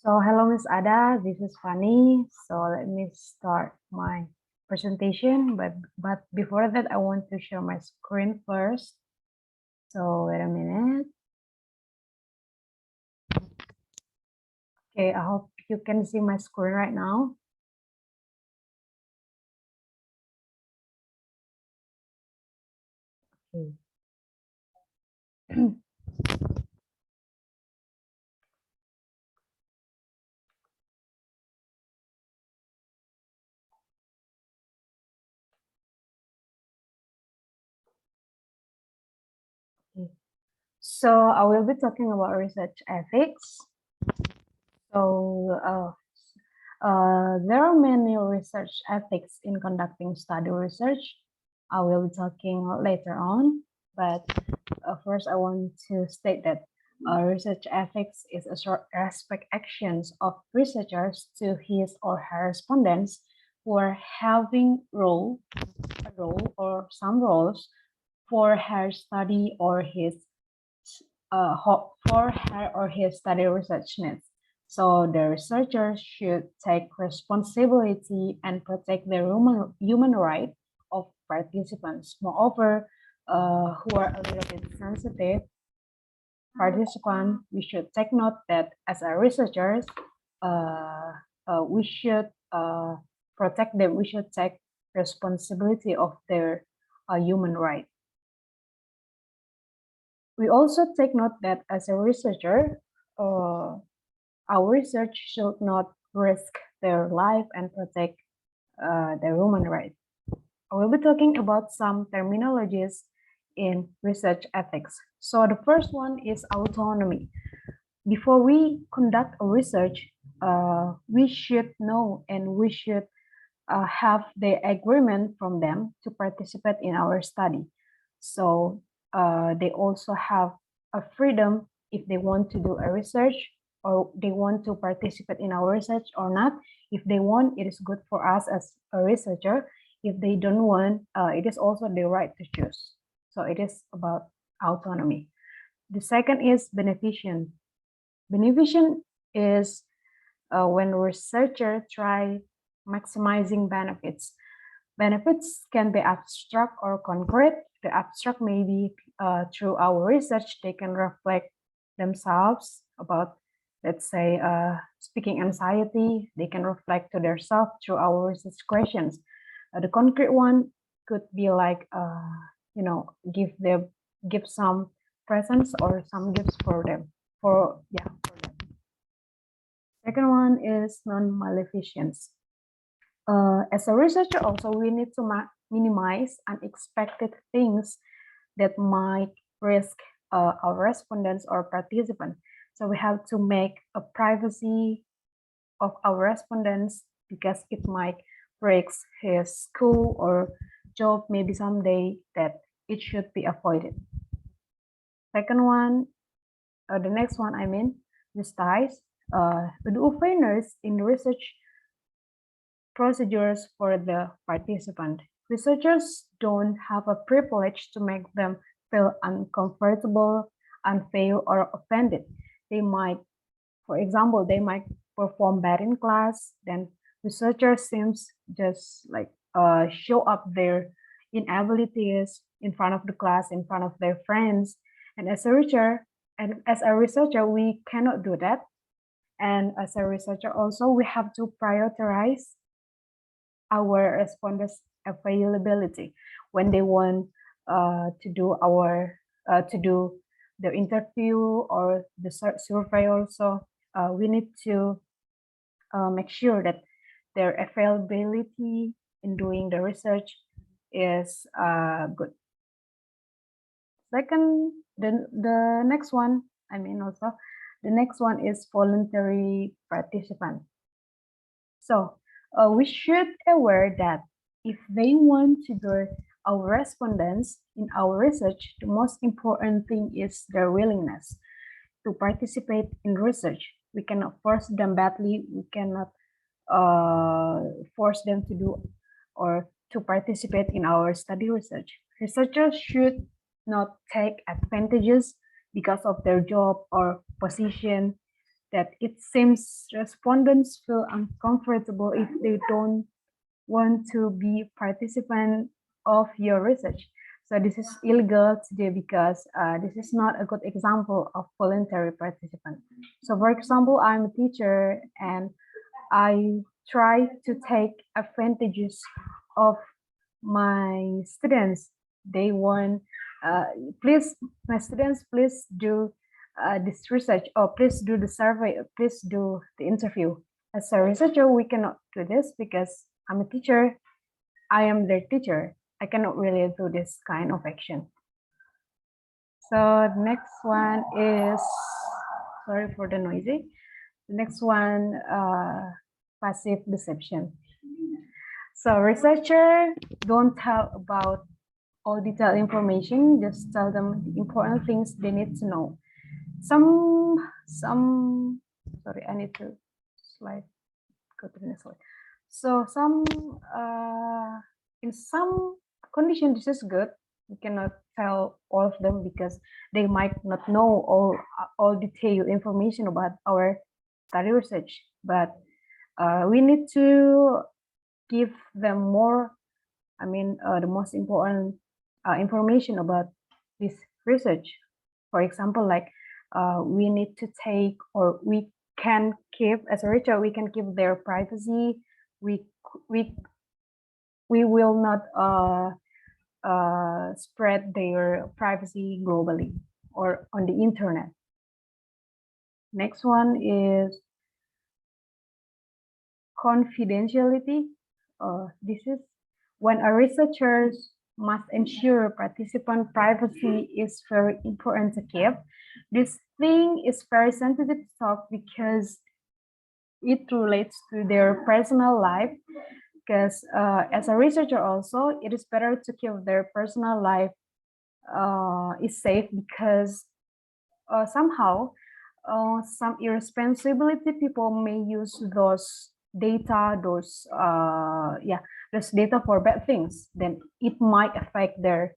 So hello, Miss Ada. This is Fani. So let me start my presentation. But before that, I want to share my screen first. So wait a minute. Okay, I hope you can see my screen right now. Okay. So I will be talking about research ethics. So there are many research ethics in conducting study research. I will be talking later on, but first I want to state that research ethics is a short respect actions of researchers to his or her respondents who are having a role or some roles for her study or his for her or his study research needs. So the researchers should take responsibility and protect the human right of participants. Moreover, who are a little bit sensitive participant, we should take note that as a researchers, we should protect them. We should take responsibility of their human right. We also take note that as a researcher, our research should not risk their life and protect their human rights. I will be talking about some terminologies in research ethics. So the first one is autonomy. Before we conduct a research, we should know and we should have the agreement from them to participate in our study. So they also have a freedom if they want to do a research or they want to participate in our research or not. If they want, it is good for us as a researcher. If they don't want, it is also their right to choose. So it is about autonomy. The second is beneficence. Beneficence is when researchers try maximizing benefits. Benefits can be abstract or concrete. The abstract may be through our research, they can reflect themselves about, let's say, speaking anxiety. They can reflect to themselves through our research questions. The concrete one could be like, give some presents or some gifts for them. For them. Second one is non-maleficence. As a researcher also, we need to minimize unexpected things that might risk our respondents or participants. So we have to make a privacy of our respondents because it might break his school or job maybe someday, that it should be avoided. Second one, the next one, justice. The fairness in research procedures for the participant. Researchers don't have a privilege to make them feel uncomfortable, unfair, or offended. They might, for example, they might perform bad in class, then researchers seems just like show up their inabilities in front of the class, in front of their friends. And as a researcher, we cannot do that. And as a researcher also, we have to prioritize our respondents' availability when they want to do the interview or the survey. Also, we need to make sure that their availability in doing the research is good. Second, the next one, the next one is voluntary participant. So we should aware that if they want to do our respondents in our research, the most important thing is their willingness to participate in research. We cannot force them badly. We cannot force them to do or to participate in our study research. Researchers should not take advantages because of their job or position that it seems respondents feel uncomfortable if they don't want to be participant of your research. So this is illegal today because this is not a good example of voluntary participant. So for example, I'm a teacher and I try to take advantages of my students. They want, please, my students, please do this research, or please do the survey, or please do the interview. As a researcher, we cannot do this because I'm a teacher. I am their teacher. I cannot really do this kind of action. So the next one is, sorry for the noisy. The next one, passive deception. So researcher don't tell about all detailed information, just tell them the important things they need to know. Sorry, I need to go to the next slide. So in some condition, this is good. We cannot tell all of them because they might not know all detailed information about our study research, but we need to give them more, the most important information about this research. For example, like we need to take, or we can keep, as a researcher, we can keep their privacy. We will not spread their privacy globally or on the internet. Next one is confidentiality. This is when a researcher must ensure participant privacy is very important to keep. This thing is very sensitive to talk because it relates to their personal life. Because as a researcher also, it is better to keep their personal life is safe, because somehow some irresponsibility people may use those data, those data for bad things. Then it might affect their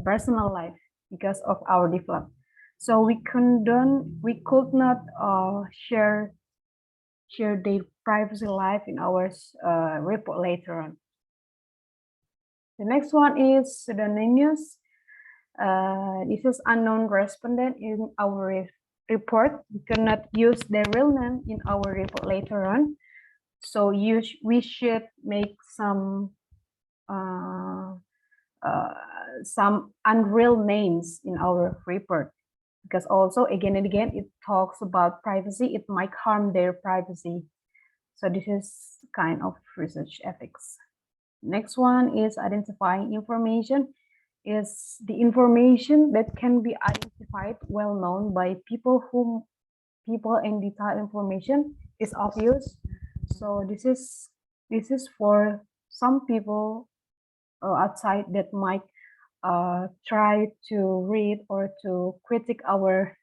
personal life because of our development. So we could not share their privacy life in our report later on. The next one is pseudonymous. This is unknown respondent in our report. We cannot use their real name in our report later on. So we should make some unreal names in our report, because also again and again it talks about privacy. It might harm their privacy. So this is kind of research ethics. Next one is identifying information. Is the information that can be identified, well known by people and detailed information is obvious. So this is for some people outside that might try to read or to critique our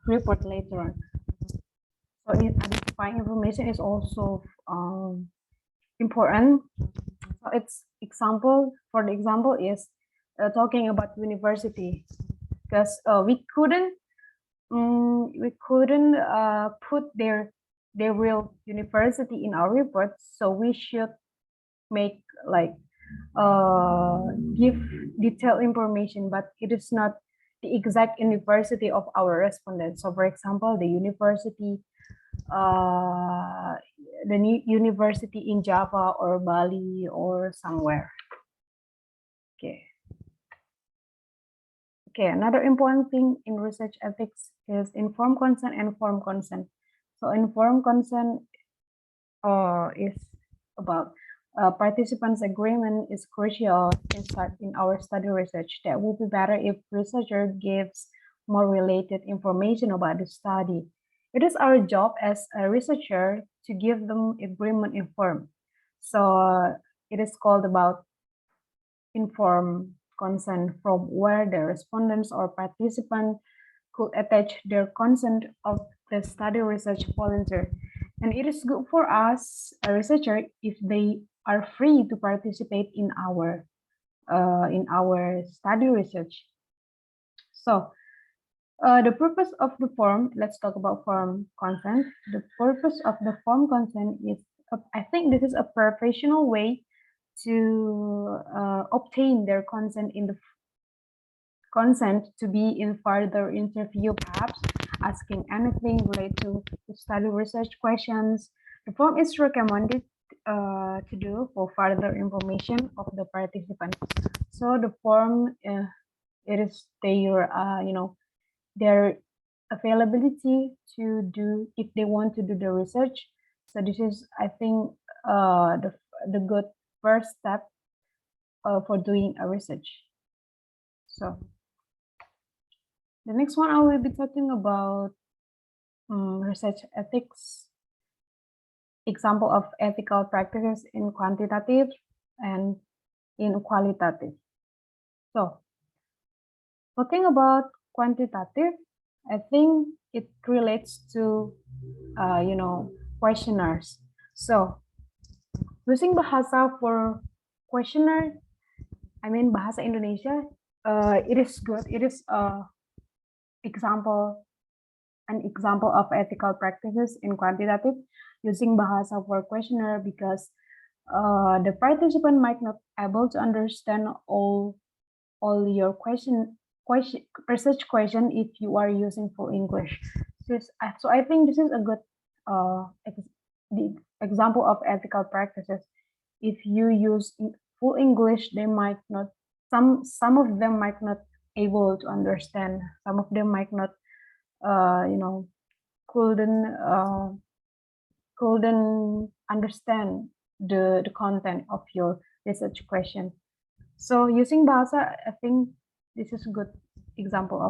report later on. So identifying information is also important. So its example, for the example is talking about university, because we couldn't put their real university in our report. So we should make like give detailed information, but it is not the exact university of our respondents. So for example, the university in Java or Bali or somewhere. Okay, another important thing in research ethics is informed consent and informed consent. So informed consent is about participants' agreement is crucial in our study research. That would be better if researcher gives more related information about the study. It is our job as a researcher to give them agreement informed. So it is called about informed consent, from where the respondents or participants could attach their consent of the study research volunteer. And it is good for us, a researcher, if they are free to participate in our study research. So The purpose of the form, let's talk about form consent. The purpose of the form consent is, I think this is a professional way to obtain their consent in the consent to be in further interview, perhaps asking anything related to study research questions. The form is recommended to do for further information of the participant. So the form, it is their, their availability to do if they want to do the research. So this is, I think, the good first step for doing a research. So the next one I will be talking about research ethics, example of ethical practices in quantitative and in qualitative. So talking about quantitative, I think it relates to, questionnaires. So using bahasa for questionnaire, I mean bahasa Indonesia, it is good. It is an example of ethical practices in quantitative using bahasa for questionnaire, because the participant might not able to understand all your research question if you are using full English. So I think this is a good the example of ethical practices. If you use full English, they might not, some of them might not able to understand. Some of them might not, couldn't understand the content of your research question. So using bahasa, I think this is a good example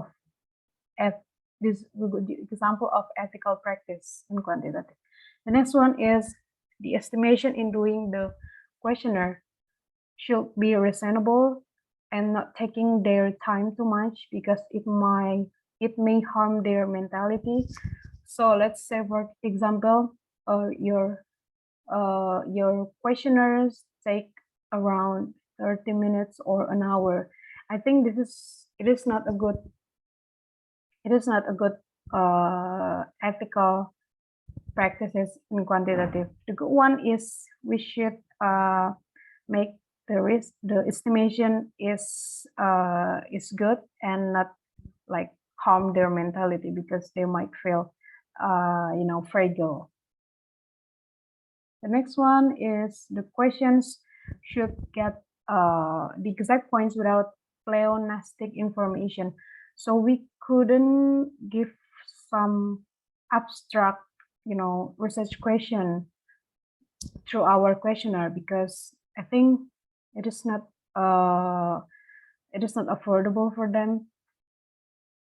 of ethical practice in quantitative. The next one is the estimation in doing the questionnaire should be reasonable and not taking their time too much, because it may harm their mentality. So let's say, for example, your questionnaires take around 30 minutes or an hour. I think it is not a good ethical practices in quantitative. The good one is we should make the estimation is good and not like harm their mentality, because they might feel fragile. The next one is the questions should get the exact points without pleonastic information. So we couldn't give some abstract, research question through our questionnaire, because I think it is not affordable for them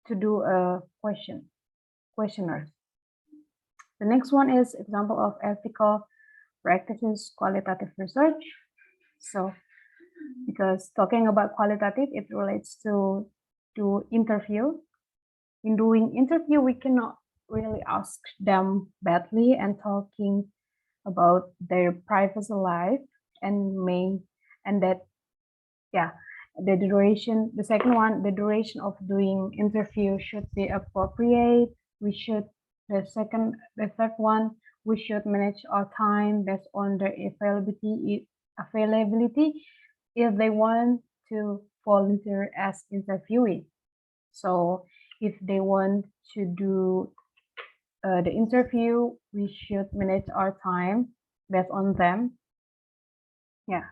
to do a questionnaire. The next one is example of ethical practices qualitative research. So because talking about qualitative, it relates to interview. In doing interview, we cannot really ask them badly and talking about their private life the second one, the duration of doing interview should be appropriate. The third one, we should manage our time based on their availability if they want to volunteer as interviewee. So if they want to do the interview, we should manage our time based on them. Yeah.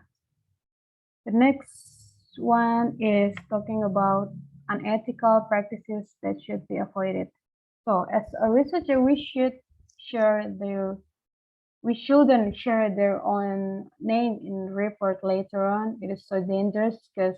The next one is talking about unethical practices that should be avoided. So as a researcher, we shouldn't share their own name in report later on. It is so dangerous because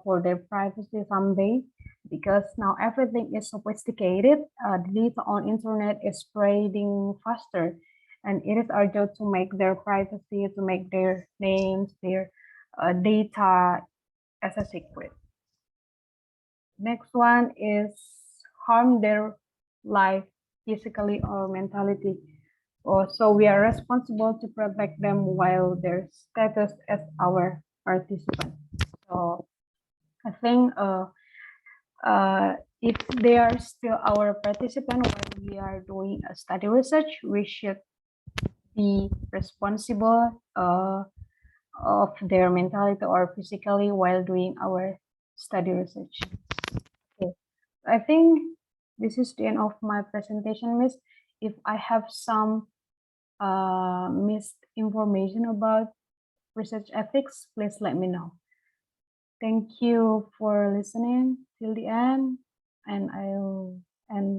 for their privacy someday, because now everything is sophisticated. The data on internet is spreading faster, and it is our job to make their privacy, to make their names, their data as a secret. Next one is harm their life physically or mentality. So we are responsible to protect them while their status as our participant. So I think if they are still our participant while we are doing a study research, we should be responsible of their mentality or physically while doing our study research. Okay. I think this is the end of my presentation, Miss. If I have some missed information about research ethics, please let me know. Thank you for listening till the end, and I'll end